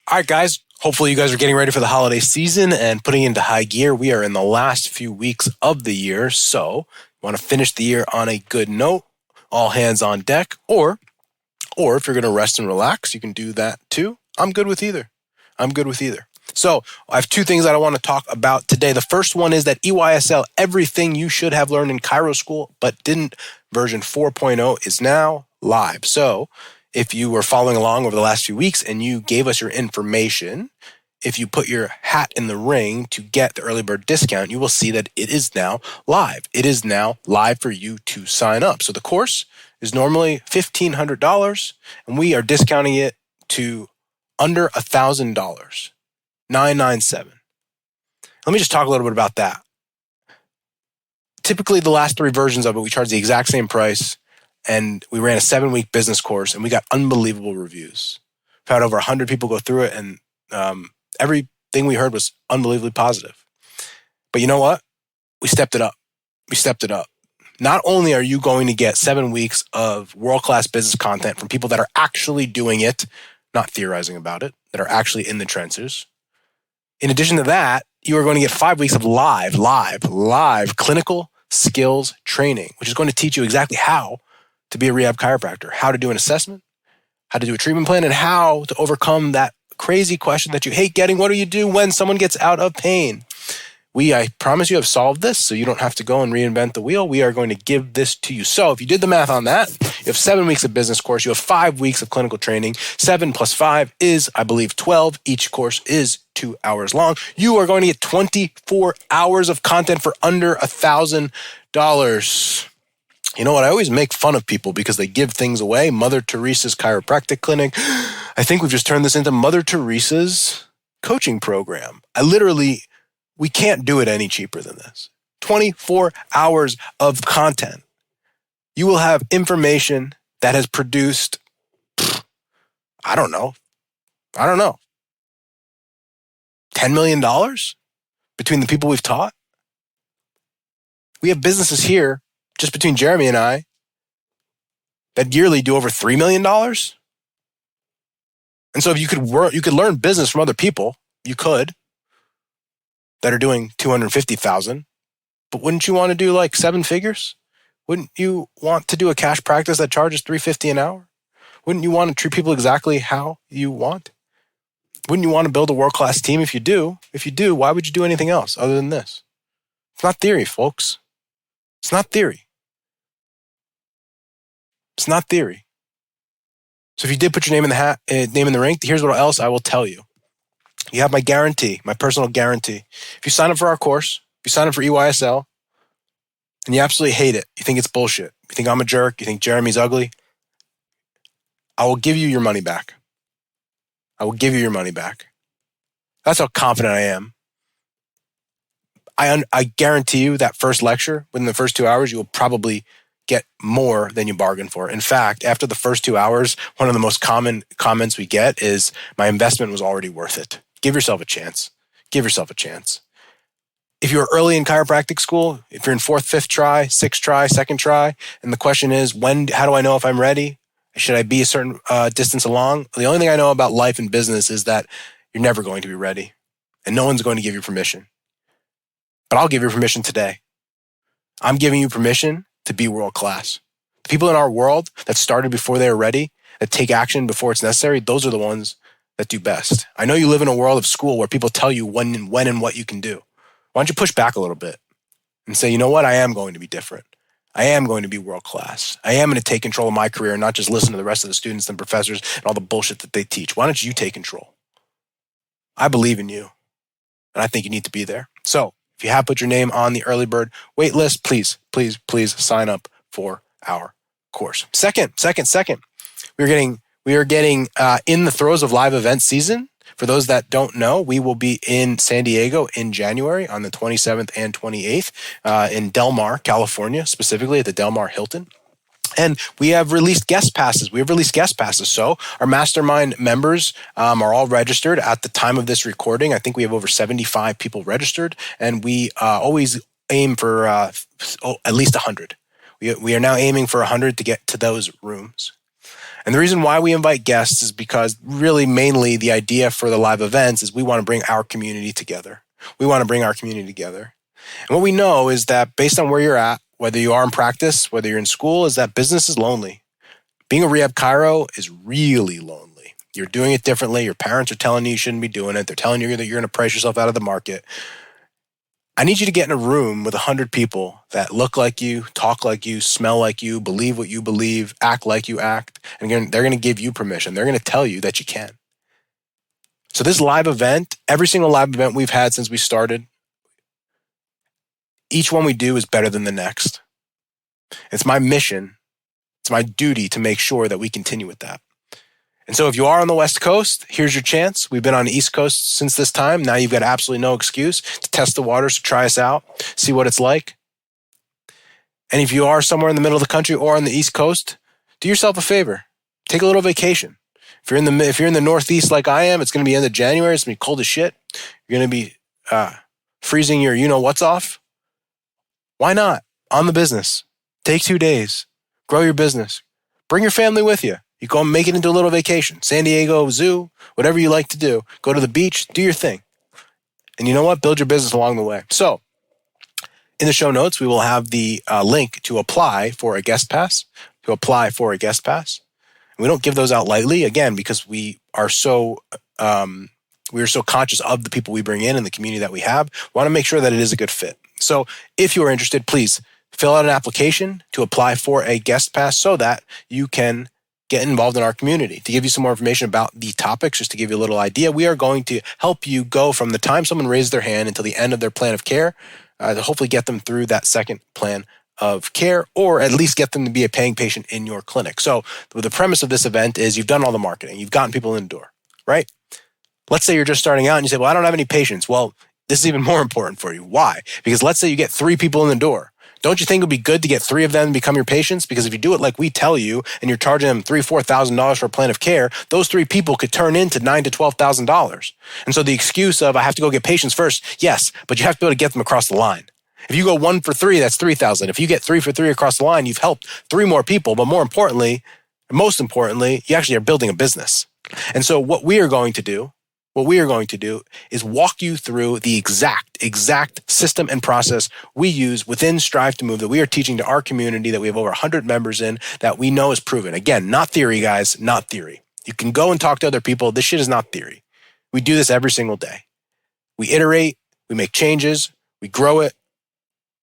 All right, guys. Hopefully you guys are getting ready for the holiday season and putting into high gear. We are in the last few weeks of the year, so you want to finish the year on a good note, all hands on deck, or if you're going to rest and relax, you can do that too. I'm good with either. So I have two things that I want to talk about today. The first one is that EYSL, everything you should have learned in chiros school but didn't, version 4.0 is now live. So if you were following along over the last few weeks and you gave us your information, if you put your hat in the ring to get the early bird discount, you will see that it is now live. It is now live for you to sign up. So the course is normally $1,500, and we are discounting it to under $1,000, $997. Let me just talk a little bit about that. Typically, the last three versions of it, we charge the exact same price, and we ran a 7-week business course, and we got unbelievable reviews. We've had over 100 people go through it, and everything we heard was unbelievably positive. But you know what? We stepped it up. Not only are you going to get 7 weeks of world-class business content from people that are actually doing it, not theorizing about it, that are actually in the trenches. In addition to that, you are going to get 5 weeks of live clinical skills training, which is going to teach you exactly how to be a rehab chiropractor, how to do an assessment, how to do a treatment plan, and how to overcome that crazy question that you hate getting. What do you do when someone gets out of pain? I promise you have solved this, so you don't have to go and reinvent the wheel. We are going to give this to you. So if you did the math on that, you have 7 weeks of business course. You have 5 weeks of clinical training. 7 plus 5 is, I believe, 12. Each course is 2 hours long. You are going to get 24 hours of content for under $1,000. You know what? I always make fun of people because they give things away. Mother Teresa's chiropractic clinic. I think we've just turned this into Mother Teresa's coaching program. We can't do it any cheaper than this. 24 hours of content. You will have information that has produced, I don't know, $10 million between the people we've taught. We have businesses here, just between Jeremy and I, that yearly do over $3 million. And so if you could learn business from other people, you could, that are doing $250,000. But wouldn't you want to do like 7 figures? Wouldn't you want to do a cash practice that charges $350 an hour? Wouldn't you want to treat people exactly how you want? Wouldn't you want to build a world-class team? If you do, why would you do anything else other than this? It's not theory, folks. It's not theory. So if you did put your name in the hat, name in the ring, here's what else I will tell you. You have my guarantee, my personal guarantee. If you sign up for our course, if you sign up for EYSL, and you absolutely hate it, you think it's bullshit, you think I'm a jerk, you think Jeremy's ugly, I will give you your money back. That's how confident I am. I guarantee you that first lecture, within the first 2 hours, you will probably get more than you bargained for. In fact, after the first 2 hours, one of the most common comments we get is, my investment was already worth it. Give yourself a chance. If you're early in chiropractic school, if you're in 4th, 5th try, 6th try, 2nd try, and the question is, how do I know if I'm ready? Should I be a certain distance along? The only thing I know about life and business is that you're never going to be ready, and no one's going to give you permission. But I'll give you permission today. I'm giving you permission to be world class. The people in our world that started before they were ready, that take action before it's necessary, those are the ones that do best. I know you live in a world of school where people tell you when and what you can do. Why don't you push back a little bit and say, you know what? I am going to be different. I am going to be world class. I am going to take control of my career and not just listen to the rest of the students and professors and all the bullshit that they teach. Why don't you take control? I believe in you, and I think you need to be there. So if you have put your name on the early bird wait list, please sign up for our course. Second, we are getting in the throes of live event season. For those that don't know, we will be in San Diego in January on the 27th and 28th in Del Mar, California, specifically at the Del Mar Hilton. And we have released guest passes. So our mastermind members are all registered at the time of this recording. I think we have over 75 people registered, and we always aim for at least 100. We are now aiming for 100 to get to those rooms. And the reason why we invite guests is because really mainly the idea for the live events is we want to bring our community together. We want to bring our community together. And what we know is that based on where you're at, whether you are in practice, whether you're in school, is that business is lonely. Being a rehab chiro is really lonely. You're doing it differently. Your parents are telling you shouldn't be doing it. They're telling you that you're going to price yourself out of the market. I need you to get in a room with 100 people that look like you, talk like you, smell like you, believe what you believe, act like you act. And they're going to give you permission. They're going to tell you that you can. So this live event, every single live event we've had since we started, each one we do is better than the next. It's my mission. It's my duty to make sure that we continue with that. And so if you are on the West Coast, here's your chance. We've been on the East Coast since this time. Now you've got absolutely no excuse to test the waters, to try us out, see what it's like. And if you are somewhere in the middle of the country or on the East Coast, do yourself a favor. Take a little vacation. If you're in the Northeast like I am, it's going to be end of January. It's going to be cold as shit. You're going to be freezing your you-know-what's off. Why not? On the business. Take 2 days. Grow your business. Bring your family with you. You go and make it into a little vacation. San Diego Zoo, whatever you like to do. Go to the beach, do your thing. And you know what? Build your business along the way. So, in the show notes, we will have the link to apply for a guest pass. And we don't give those out lightly, again, because we are so conscious of the people we bring in and the community that we have. We want to make sure that it is a good fit. So, if you are interested, please fill out an application to apply for a guest pass so that you can get involved in our community. To give you some more information about the topics, just to give you a little idea, we are going to help you go from the time someone raises their hand until the end of their plan of care to hopefully get them through that second plan of care, or at least get them to be a paying patient in your clinic. So the premise of this event is you've done all the marketing. You've gotten people in the door, right? Let's say you're just starting out and you say, well, I don't have any patients. Well, this is even more important for you. Why? Because let's say you get 3 people in the door. Don't you think it would be good to get 3 of them to become your patients? Because if you do it like we tell you, and you're charging them $3,000-$4,000 for a plan of care, those 3 people could turn into $9,000 to $12,000. And so the excuse of I have to go get patients first, yes, but you have to be able to get them across the line. If you go 1 for 3, that's 3,000. If you get 3 for 3 across the line, you've helped 3 more people. But most importantly, you actually are building a business. And so what we are going to do is walk you through the exact system and process we use within Strive to Move that we are teaching to our community that we have over 100 members in that we know is proven. Again, not theory, guys, not theory. You can go and talk to other people. This shit is not theory. We do this every single day. We iterate, we make changes, we grow it.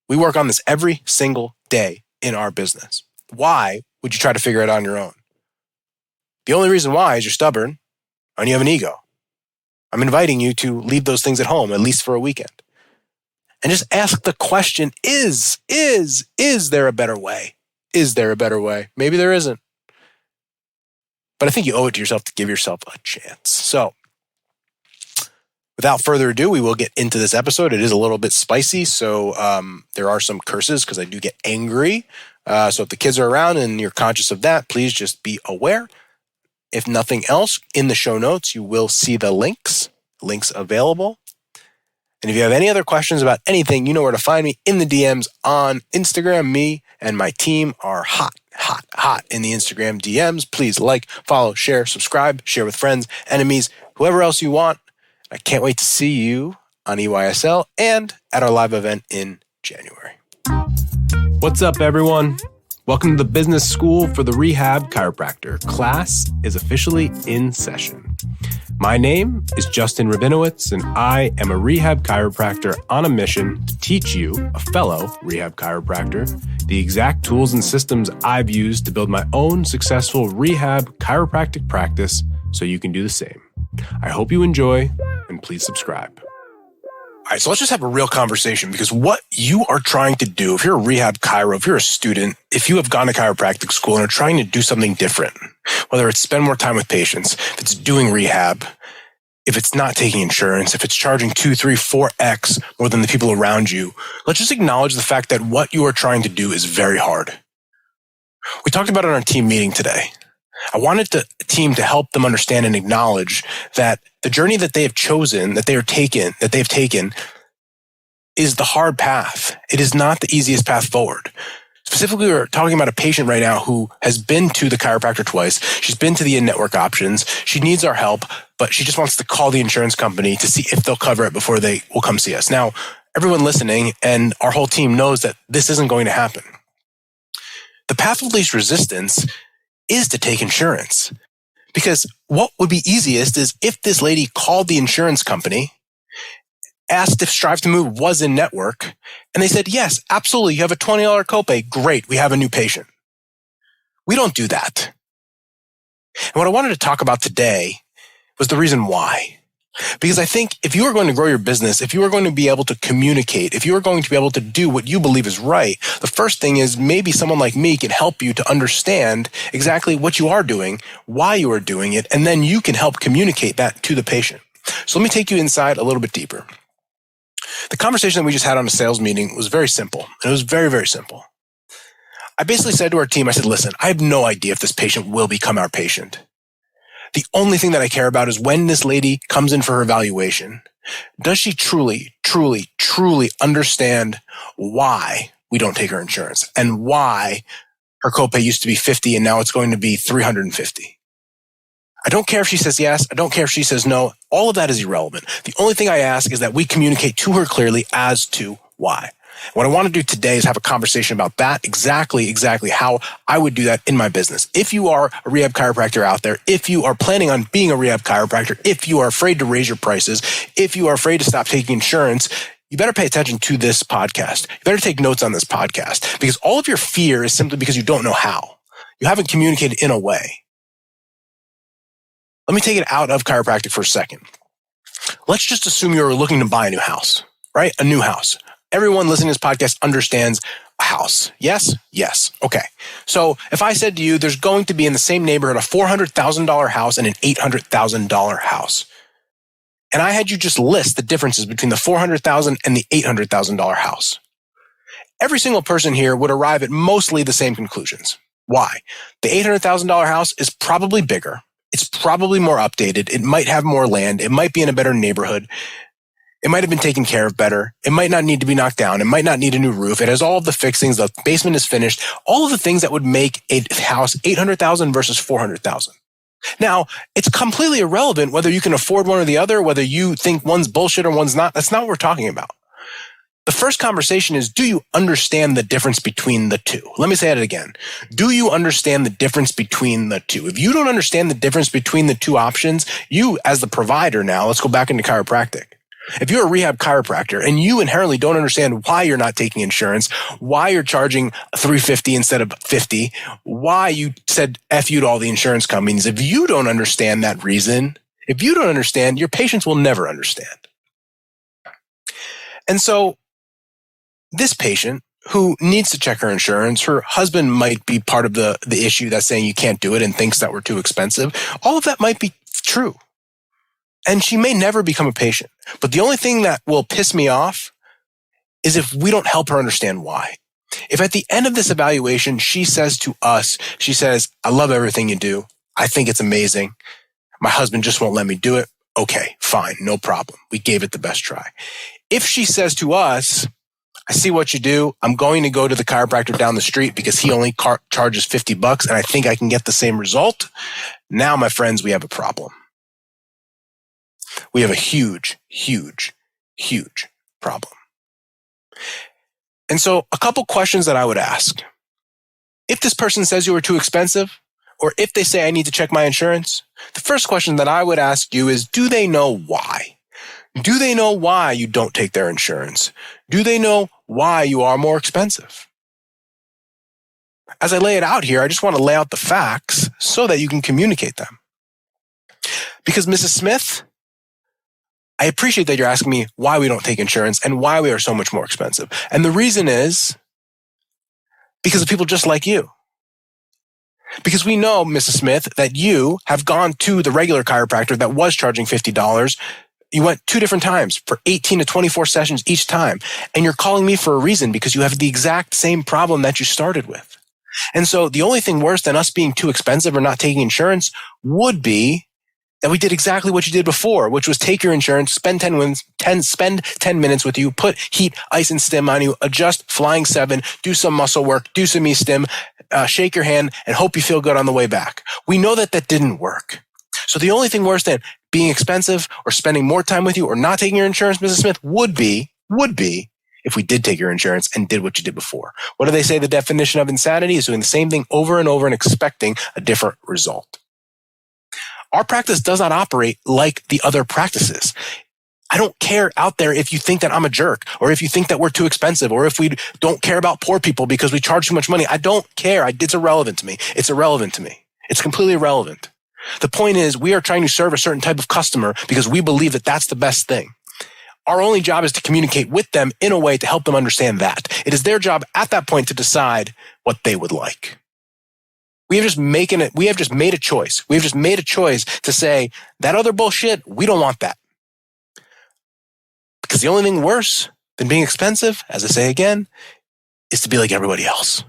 We work on this every single day in our business. Why would you try to figure it out on your own? The only reason why is you're stubborn and you have an ego. I'm inviting you to leave those things at home, at least for a weekend. And just ask the question, is there a better way? Is there a better way? Maybe there isn't. But I think you owe it to yourself to give yourself a chance. So, without further ado, we will get into this episode. It is a little bit spicy, so there are some curses because I do get angry. So if the kids are around and you're conscious of that, please just be aware. If nothing else, in the show notes, you will see the links available. And if you have any other questions about anything, you know where to find me in the DMs on Instagram. Me and my team are hot in the Instagram DMs. Please like, follow, share, subscribe, share with friends, enemies, whoever else you want. I can't wait to see you on EYSL and at our live event in January. What's up, everyone? Welcome to the Business School for the Rehab Chiropractor. Class is officially in session. My name is Justin Rabinowitz, and I am a rehab chiropractor on a mission to teach you, a fellow rehab chiropractor, the exact tools and systems I've used to build my own successful rehab chiropractic practice so you can do the same. I hope you enjoy, and please subscribe. All right, so let's just have a real conversation, because what you are trying to do, if you're a rehab chiro, if you're a student, if you have gone to chiropractic school and are trying to do something different, whether it's spend more time with patients, if it's doing rehab, if it's not taking insurance, if it's charging 2, 3, 4x more than the people around you, let's just acknowledge the fact that what you are trying to do is very hard. We talked about it on our team meeting today. I wanted the team to help them understand and acknowledge that the journey that they have chosen, that they've taken, is the hard path. It is not the easiest path forward. Specifically, we're talking about a patient right now who has been to the chiropractor twice. She's been to the in-network options. She needs our help, but she just wants to call the insurance company to see if they'll cover it before they will come see us. Now, everyone listening and our whole team knows that this isn't going to happen. The path of least resistance is to take insurance. Because what would be easiest is if this lady called the insurance company, asked if Strive to Move was in network, and they said, yes, absolutely, you have a $20 copay. Great, we have a new patient. We don't do that. And what I wanted to talk about today was the reason why. Because I think if you are going to grow your business, if you are going to be able to communicate, if you are going to be able to do what you believe is right, the first thing is maybe someone like me can help you to understand exactly what you are doing, why you are doing it, and then you can help communicate that to the patient. So let me take you inside a little bit deeper. The conversation that we just had on a sales meeting was very simple, and it was very, very simple. I basically said to our team, I said, listen, I have no idea if this patient will become our patient. The only thing that I care about is when this lady comes in for her evaluation, does she truly, truly, truly understand why we don't take her insurance and why her copay used to be $50 and now it's going to be $350? I don't care if she says yes. I don't care if she says no. All of that is irrelevant. The only thing I ask is that we communicate to her clearly as to why. What I want to do today is have a conversation about that, exactly how I would do that in my business. If you are a rehab chiropractor out there, if you are planning on being a rehab chiropractor, if you are afraid to raise your prices, if you are afraid to stop taking insurance, you better pay attention to this podcast. You better take notes on this podcast because all of your fear is simply because you don't know how. You haven't communicated in a way. Let me take it out of chiropractic for a second. Let's just assume you're looking to buy a new house, right? A new house. Everyone listening to this podcast understands a house. Yes? Yes. Okay. So if I said to you, there's going to be in the same neighborhood a $400,000 house and an $800,000 house. And I had you just list the differences between the $400,000 and the $800,000 house. Every single person here would arrive at mostly the same conclusions. Why? The $800,000 house is probably bigger. It's probably more updated. It might have more land. It might be in a better neighborhood. It might have been taken care of better. It might not need to be knocked down. It might not need a new roof. It has all of the fixings. The basement is finished. All of the things that would make a house $800,000 versus $400,000. Now, it's completely irrelevant whether you can afford one or the other, whether you think one's bullshit or one's not. That's not what we're talking about. The first conversation is, do you understand the difference between the two? Let me say it again. Do you understand the difference between the two? If you don't understand the difference between the two options, you as the provider now, let's go back into chiropractic. If you're a rehab chiropractor and you inherently don't understand why you're not taking insurance, why you're charging $350 instead of $50, why you said F you to all the insurance companies, if you don't understand that reason, if you don't understand, your patients will never understand. And so this patient who needs to check her insurance, her husband might be part of the issue that's saying you can't do it and thinks that we're too expensive. All of that might be true. And she may never become a patient. But the only thing that will piss me off is if we don't help her understand why. If at the end of this evaluation, she says to us, she says, I love everything you do. I think it's amazing. My husband just won't let me do it. Okay, fine, no problem. We gave it the best try. If she says to us, I see what you do. I'm going to go to the chiropractor down the street because he only charges $50 and I think I can get the same result. Now, my friends, we have a problem. We have a huge, huge, huge problem. And so a couple questions that I would ask. If this person says you are too expensive, or if they say I need to check my insurance, the first question that I would ask you is, do they know why? Do they know why you don't take their insurance? Do they know why you are more expensive? As I lay it out here, I just want to lay out the facts so that you can communicate them. Because Mrs. Smith, I appreciate that you're asking me why we don't take insurance and why we are so much more expensive. And the reason is because of people just like you. Because we know, Mrs. Smith, that you have gone to the regular chiropractor that was charging $50. You went 2 different times for 18 to 24 sessions each time. And you're calling me for a reason because you have the exact same problem that you started with. And so the only thing worse than us being too expensive or not taking insurance would be that we did exactly what you did before, which was take your insurance, spend 10 minutes with you, put heat, ice, and stim on you, adjust flying 7, do some muscle work, do some e-stim, shake your hand, and hope you feel good on the way back. We know that that didn't work. So the only thing worse than being expensive or spending more time with you or not taking your insurance, Mrs. Smith, would be if we did take your insurance and did what you did before. What do they say the definition of insanity is? Doing the same thing over and over and expecting a different result. Our practice does not operate like the other practices. I don't care out there if you think that I'm a jerk or if you think that we're too expensive or if we don't care about poor people because we charge too much money. I don't care. It's irrelevant to me. It's irrelevant to me. It's completely irrelevant. The point is we are trying to serve a certain type of customer because we believe that that's the best thing. Our only job is to communicate with them in a way to help them understand that. It is their job at that point to decide what they would like. We have just made a choice. We have just made a choice to say that other bullshit, we don't want that. Because the only thing worse than being expensive, as I say again, is to be like everybody else.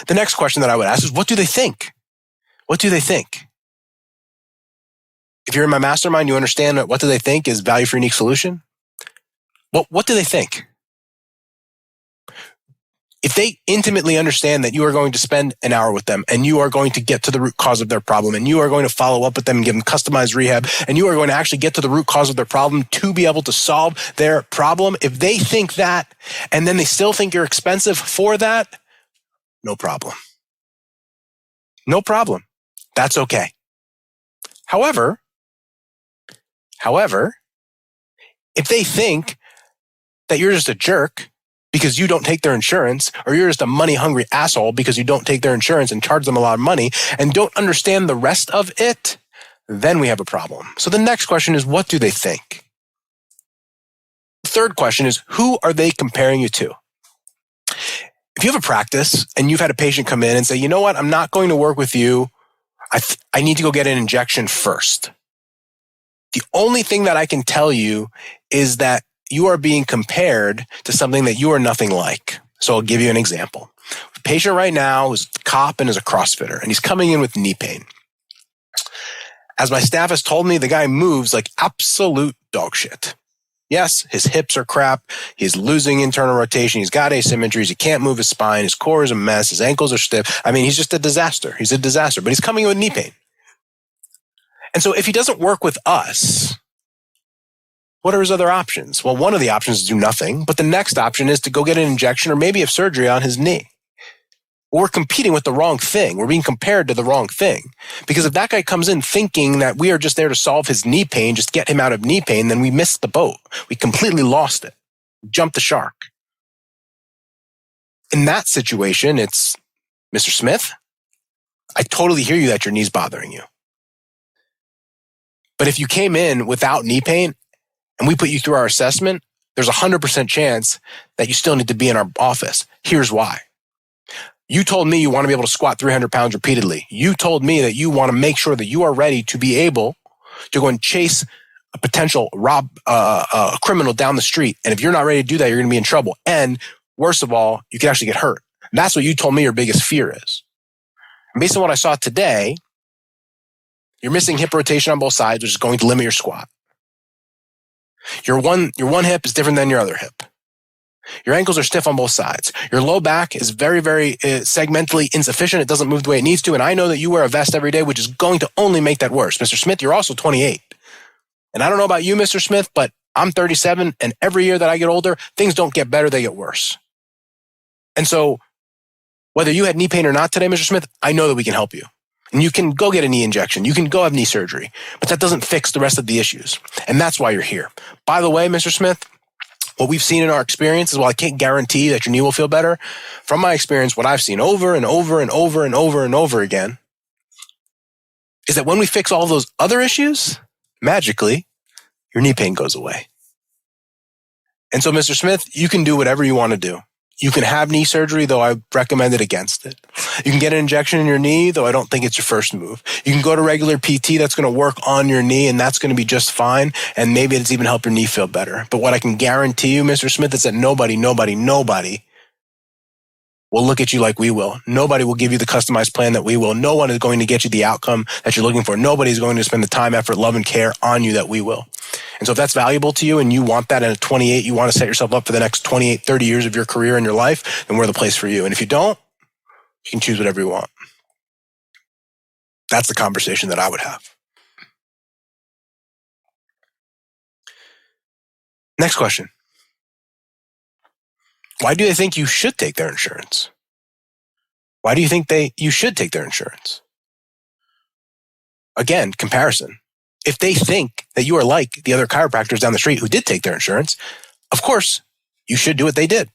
The next question that I would ask is, what do they think? What do they think? If you're in my mastermind, you understand that what do they think is value for unique solution? What do they think? If they intimately understand that you are going to spend an hour with them and you are going to get to the root cause of their problem and you are going to follow up with them and give them customized rehab and you are going to actually get to the root cause of their problem to be able to solve their problem, if they think that and then they still think you're expensive for that, no problem. No problem. That's okay. However, if they think that you're just a jerk because you don't take their insurance, or you're just a money-hungry asshole because you don't take their insurance and charge them a lot of money and don't understand the rest of it, then we have a problem. So the next question is, what do they think? The third question is, who are they comparing you to? If you have a practice and you've had a patient come in and say, you know what, I'm not going to work with you. I need to go get an injection first. The only thing that I can tell you is that you are being compared to something that you are nothing like. So I'll give you an example. The patient right now is a cop and is a CrossFitter, and he's coming in with knee pain. As my staff has told me, the guy moves like absolute dog shit. Yes, his hips are crap. He's losing internal rotation. He's got asymmetries. He can't move his spine. His core is a mess. His ankles are stiff. I mean, he's just a disaster. He's a disaster, but he's coming in with knee pain. And so if he doesn't work with us, what are his other options? Well, one of the options is do nothing, but the next option is to go get an injection or maybe have surgery on his knee. We're competing with the wrong thing. We're being compared to the wrong thing. Because if that guy comes in thinking that we are just there to solve his knee pain, just get him out of knee pain, then we missed the boat. We completely lost it. Jumped the shark. In that situation, it's, Mr. Smith, I totally hear you that your knee's bothering you. But if you came in without knee pain and we put you through our assessment, there's a 100% chance that you still need to be in our office. Here's why. You told me you want to be able to squat 300 pounds repeatedly. You told me that you want to make sure that you are ready to be able to go and chase a potential a criminal down the street. And if you're not ready to do that, you're going to be in trouble. And worst of all, you can actually get hurt. And that's what you told me your biggest fear is. And based on what I saw today, you're missing hip rotation on both sides, which is going to limit your squat. Your one hip is different than your other hip. Your ankles are stiff on both sides. Your low back is very, very segmentally insufficient. It doesn't move the way it needs to. And I know that you wear a vest every day, which is going to only make that worse. Mr. Smith, you're also 28. And I don't know about you, Mr. Smith, but I'm 37. And every year that I get older, things don't get better. They get worse. And so whether you had knee pain or not today, Mr. Smith, I know that we can help you. And you can go get a knee injection. You can go have knee surgery. But that doesn't fix the rest of the issues. And that's why you're here. By the way, Mr. Smith, what we've seen in our experience is, while I can't guarantee that your knee will feel better, from my experience, what I've seen over and over and over and over and over again is that when we fix all those other issues, magically, your knee pain goes away. And so, Mr. Smith, you can do whatever you want to do. You can have knee surgery, though I recommend it against it. You can get an injection in your knee, though I don't think it's your first move. You can go to regular PT that's going to work on your knee, and that's going to be just fine. And maybe it's even help your knee feel better. But what I can guarantee you, Mr. Smith, is that nobody will look at you like we will. Nobody will give you the customized plan that we will. No one is going to get you the outcome that you're looking for. Nobody is going to spend the time, effort, love, and care on you that we will. And so if that's valuable to you and you want that, and at 28, you want to set yourself up for the next 28, 30 years of your career and your life, then we're the place for you. And if you don't, you can choose whatever you want. That's the conversation that I would have. Next question. Why do they think you should take their insurance? Why do you think you should take their insurance? Again, comparison. If they think that you are like the other chiropractors down the street who did take their insurance, of course, you should do what they did.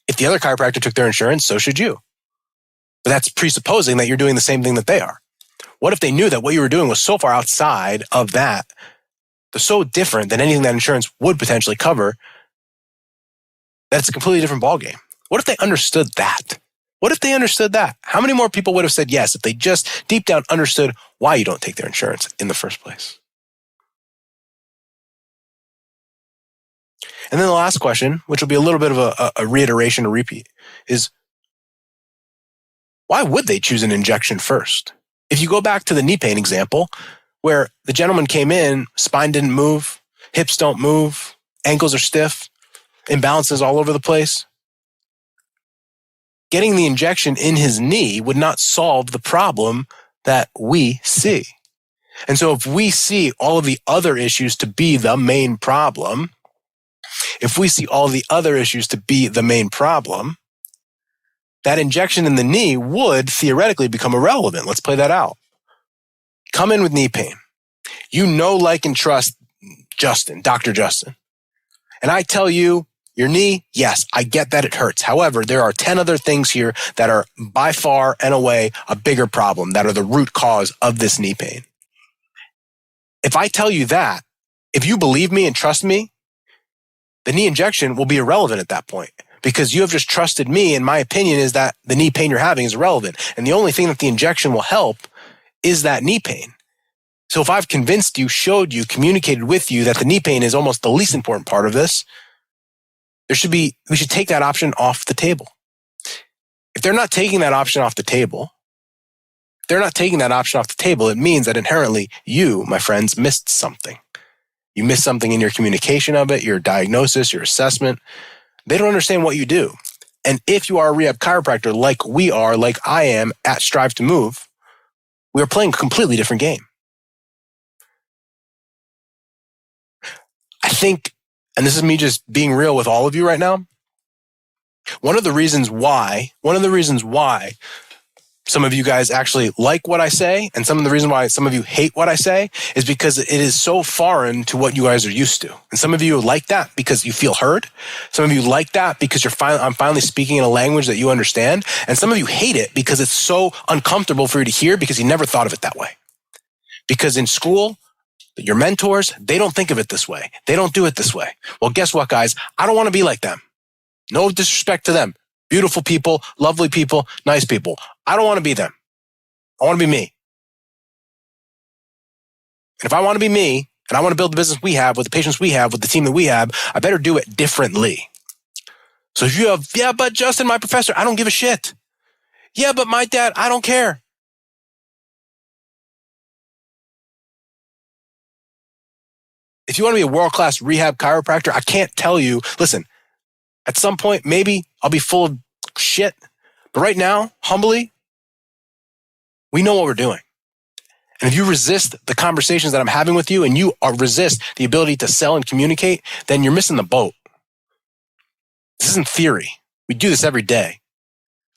If the other chiropractor took their insurance, so should you. But that's presupposing that you're doing the same thing that they are. What if they knew that what you were doing was so far outside of that, so different than anything that insurance would potentially cover, that it's a completely different ballgame? What if they understood that? What if they understood that? How many more people would have said yes if they just deep down understood why you don't take their insurance in the first place? And then the last question, which will be a little bit of a reiteration, a repeat, is why would they choose an injection first? If you go back to the knee pain example, where the gentleman came in, spine didn't move, hips don't move, ankles are stiff, imbalances all over the place. Getting the injection in his knee would not solve the problem that we see. And so if we see all of the other issues to be the main problem, that injection in the knee would theoretically become irrelevant. Let's play that out. Come in with knee pain. You know, like, and trust Justin, Dr. Justin. And I tell you, your knee, yes, I get that it hurts. However, there are 10 other things here that are by far and away a bigger problem, that are the root cause of this knee pain. If I tell you that, if you believe me and trust me, the knee injection will be irrelevant at that point, because you have just trusted me, and my opinion is that the knee pain you're having is irrelevant. And the only thing that the injection will help is that knee pain. So if I've convinced you, showed you, communicated with you that the knee pain is almost the least important part of this, we should take that option off the table. If they're not taking that option off the table, it means that inherently you, my friends, missed something. You missed something in your communication of it, your diagnosis, your assessment. They don't understand what you do. And if you are a rehab chiropractor like we are, like I am at Strive to Move, we are playing a completely different game. I think, and this is me just being real with all of you right now, one of the reasons why some of you guys actually like what I say, and some of the reason why some of you hate what I say, is because it is so foreign to what you guys are used to. And some of you like that because you feel heard. Some of you like that because I'm finally speaking in a language that you understand. And some of you hate it because it's so uncomfortable for you to hear, because you never thought of it that way. Because in school, your mentors, they don't think of it this way. They don't do it this way. Well, guess what, guys? I don't want to be like them. No disrespect to them. Beautiful people, lovely people, nice people. I don't want to be them. I want to be me. And if I want to be me, and I want to build the business we have, with the patients we have, with the team that we have, I better do it differently. So if you have, yeah, but Justin, my professor, I don't give a shit. Yeah, but my dad, I don't care. If you want to be a world-class rehab chiropractor, I can't tell you, listen, at some point, maybe I'll be full of shit. But right now, humbly, we know what we're doing. And if you resist the conversations that I'm having with you, and you resist the ability to sell and communicate, then you're missing the boat. This isn't theory. We do this every day.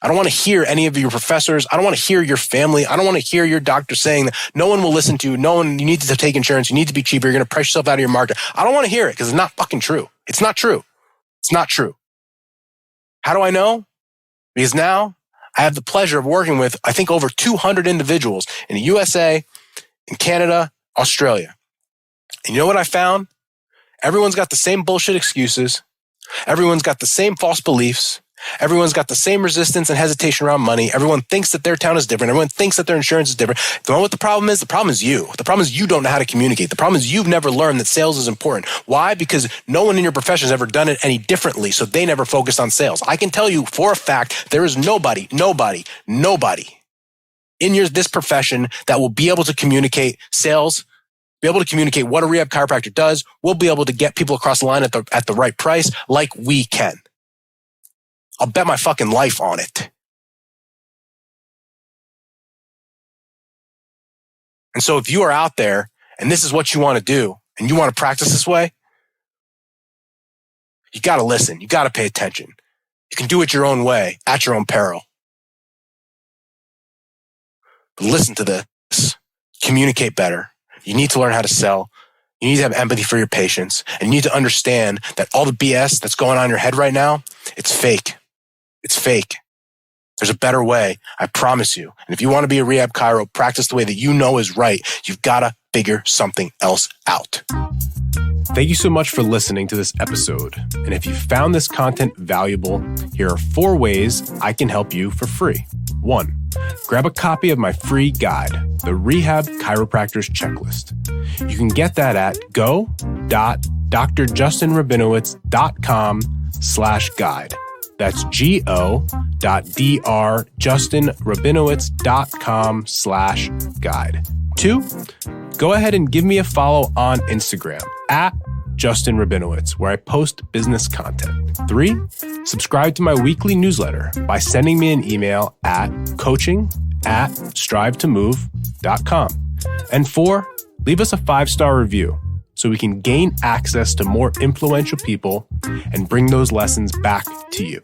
I don't want to hear any of your professors. I don't want to hear your family. I don't want to hear your doctor saying that no one will listen to you. No one, you need to take insurance. You need to be cheaper. You're going to price yourself out of your market. I don't want to hear it, because it's not fucking true. It's not true. It's not true. How do I know? Because now I have the pleasure of working with, I think, over 200 individuals in the USA, in Canada, Australia. And you know what I found? Everyone's got the same bullshit excuses. Everyone's got the same false beliefs. Everyone's got the same resistance and hesitation around money. Everyone thinks that their town is different. Everyone thinks that their insurance is different. You know what the problem is? The problem is you. The problem is you don't know how to communicate. The problem is you've never learned that sales is important. Why? Because no one in your profession has ever done it any differently, so they never focused on sales. I can tell you for a fact, there is nobody in this profession that will be able to communicate sales, be able to communicate what a rehab chiropractor does. We'll be able to get people across the line at the right price like we can. I'll bet my fucking life on it. And so if you are out there and this is what you want to do and you want to practice this way, you got to listen. You got to pay attention. You can do it your own way at your own peril. But listen to this. Communicate better. You need to learn how to sell. You need to have empathy for your patients. And you need to understand that all the BS that's going on in your head right now, it's fake. It's fake. There's a better way. I promise you. And if you want to be a rehab chiro, practice the way that you know is right. You've got to figure something else out. Thank you so much for listening to this episode. And if you found this content valuable, here are 4 ways I can help you for free. 1, grab a copy of my free guide, the Rehab Chiropractor's Checklist. You can get that at go.drjustinrabinowitz.com/guide. That's go.drjustinrabinowitz.com/guide. 2, go ahead and give me a follow on Instagram at Justin Rabinowitz, where I post business content. 3, subscribe to my weekly newsletter by sending me an email at coaching@strivetomove.com. And 4, leave us a 5-star review so we can gain access to more influential people and bring those lessons back to you.